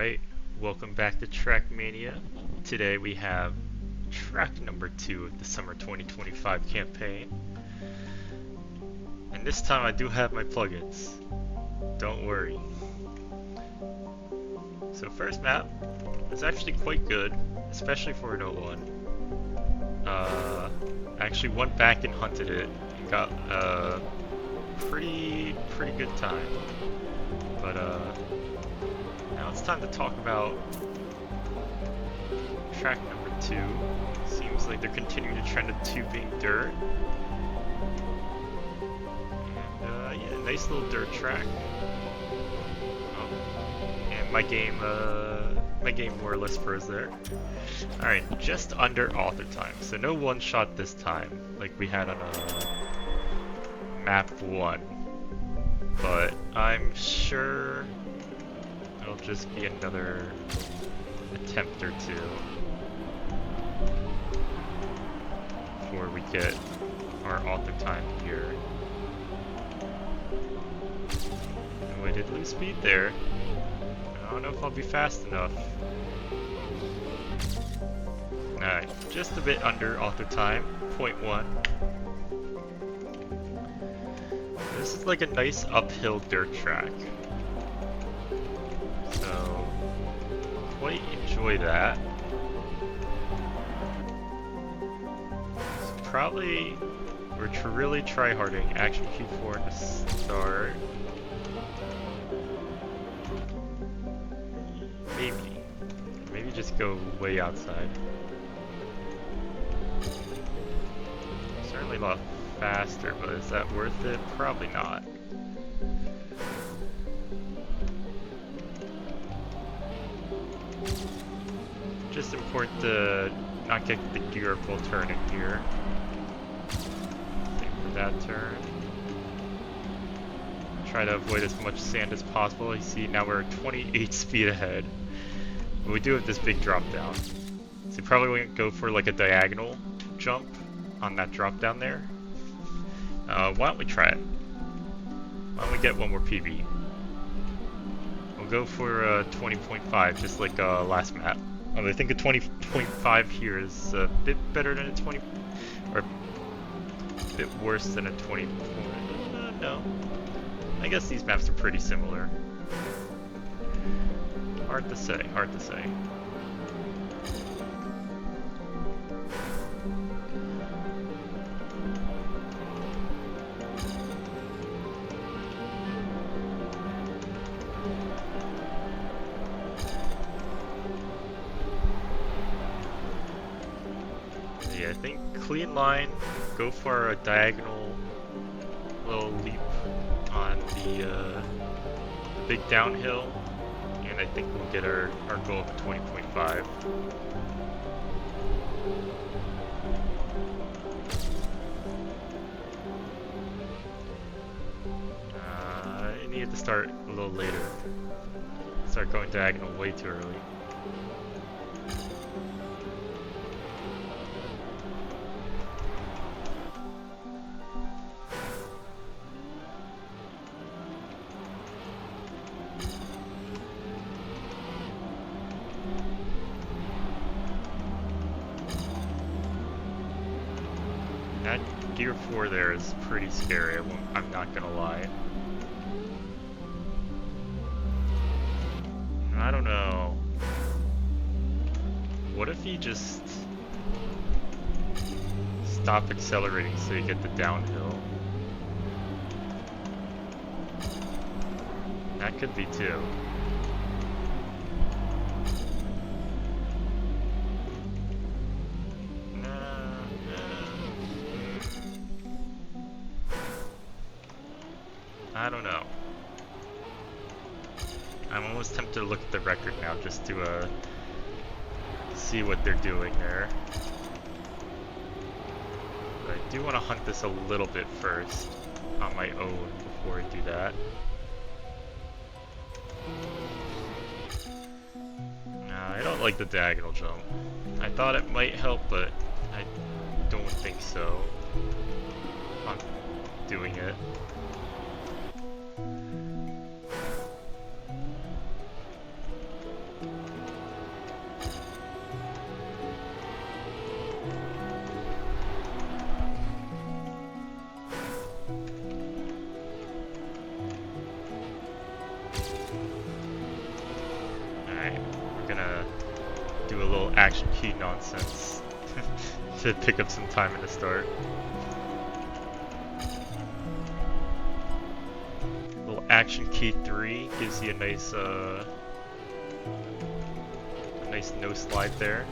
Alright, welcome back to Trackmania. Today we have track number 2 of the summer 2025 campaign. And this time I do have my plugins. Don't worry. So first map is actually quite good, especially for an 01. I actually went back and hunted it and got a pretty good time. But now it's time to talk about track number 2. Seems like they're continuing to trend of 2 being dirt. And yeah, nice little dirt track. Oh, and my game more or less froze there. Alright, just under author time. So no one shot this time, like we had on map 1. But I'm sure it'll just be another attempt or two before we get our author time here. And we did lose speed there. I don't know if I'll be fast enough. Alright, just a bit under author time, 0.1. This is like a nice uphill dirt track. So, quite enjoy that. So probably, we're really tryharding Action Q4 to start. Maybe just go way outside. Certainly a lot faster, but is that worth it? Probably not. Just important to not get the gear full turning here. Think for that turn. Try to avoid as much sand as possible. You see now we're 28 speed ahead. But we do have this big drop down. So you probably wouldn't go for like a diagonal jump on that drop down there. Why don't we try it? Why don't we get one more PB? We'll go for 20.5, just like last map. I think a 20.5 here is a bit better than a 20, or a bit worse than a 20. No. I guess these maps are pretty similar. Hard to say, hard to say. Yeah, I think clean line, go for a diagonal little leap on the big downhill, and I think we'll get our goal of 20.5. I needed to start a little later. Start going diagonal way too early. That Gear 4 there is pretty scary, I'm not gonna lie. I don't know. What if you just stop accelerating so you get the downhill? That could be too. I don't know. I'm almost tempted to look at the record now just to see what they're doing there. But I do want to hunt this a little bit first on my own before I do that. Nah, I don't like the diagonal jump. I thought it might help, but I don't think so. I'm doing it. we're gonna do a little action key nonsense to pick up some time in the start. Little action key 3 gives you a nice no slide there.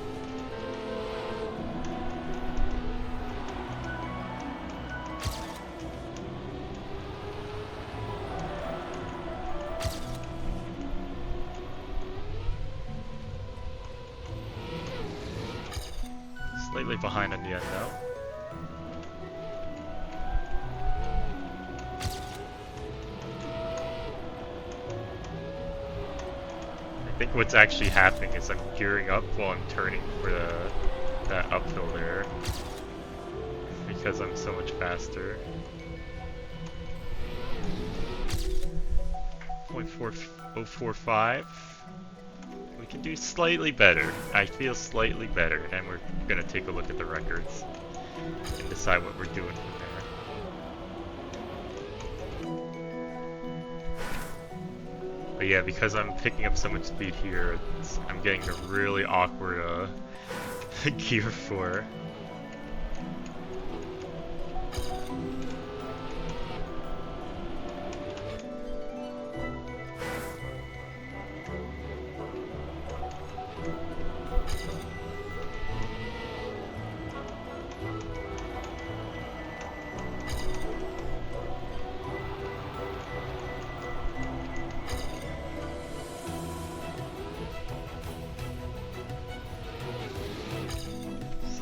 Slightly behind on the end though. I think what's actually happening is I'm gearing up while I'm turning for that uphill there because I'm so much faster. 0.4045. We can do slightly better. I feel slightly better, and we're gonna take a look at the records and decide what we're doing from there. But yeah, because I'm picking up so much speed here, I'm getting a really awkward gear 4.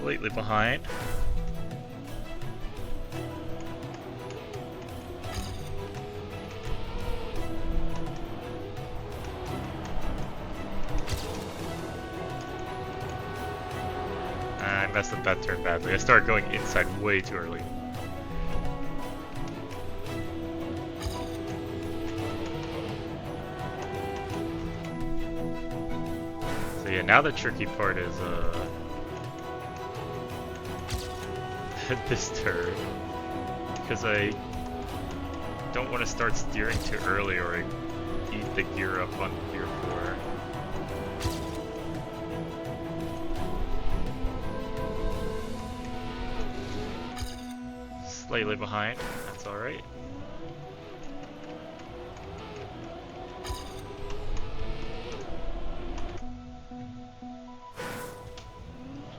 Slightly behind. I messed up that turn badly. I started going inside way too early. So yeah, now the tricky part is this turn, because I don't want to start steering too early or I eat the gear up on gear 4. Slightly behind, that's alright.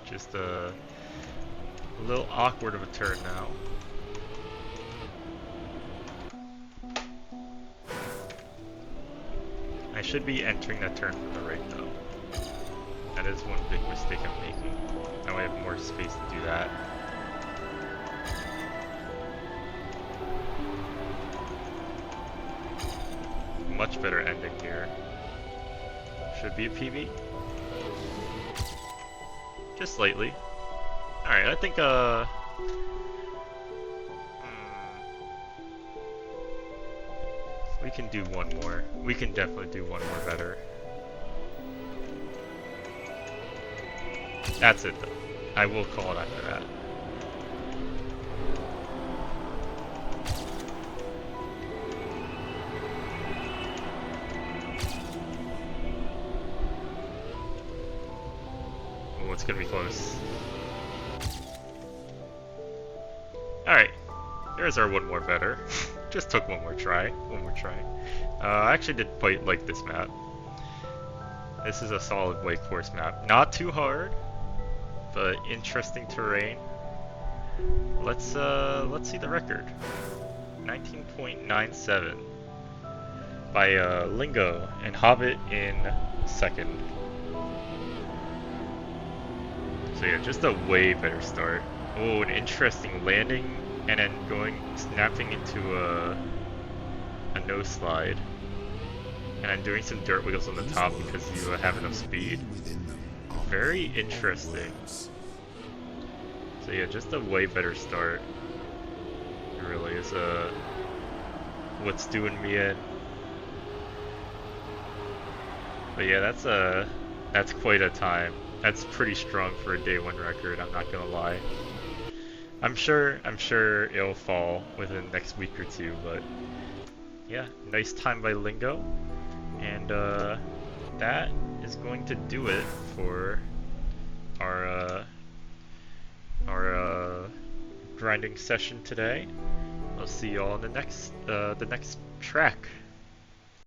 Just a little awkward of a turn now. I should be entering that turn from the right though. That is one big mistake I'm making. Now I have more space to do that. Much better ending here. Should be a PB. Just slightly. Alright, I think we can do one more. We can definitely do one more better. That's it though. I will call it after that. Oh, it's gonna be close. Alright, there's our one more better. Just took one more try. I actually did quite like this map. This is a solid white course map. Not too hard, but interesting terrain. Let's see the record. 19.97 by Lingo and Hobbit in second. So yeah, just a way better start. Oh, an interesting landing, and then snapping into a no slide, and I'm doing some dirt wiggles on the top because you have enough speed. Very interesting. So yeah, just a way better start. It really is what's doing me in. But yeah, that's quite a time. That's pretty strong for a day 1 record, I'm not gonna lie. I'm sure it'll fall within the next week or two, but yeah, nice time by Lingo, and that is going to do it for our grinding session today. I'll see you all in the next track.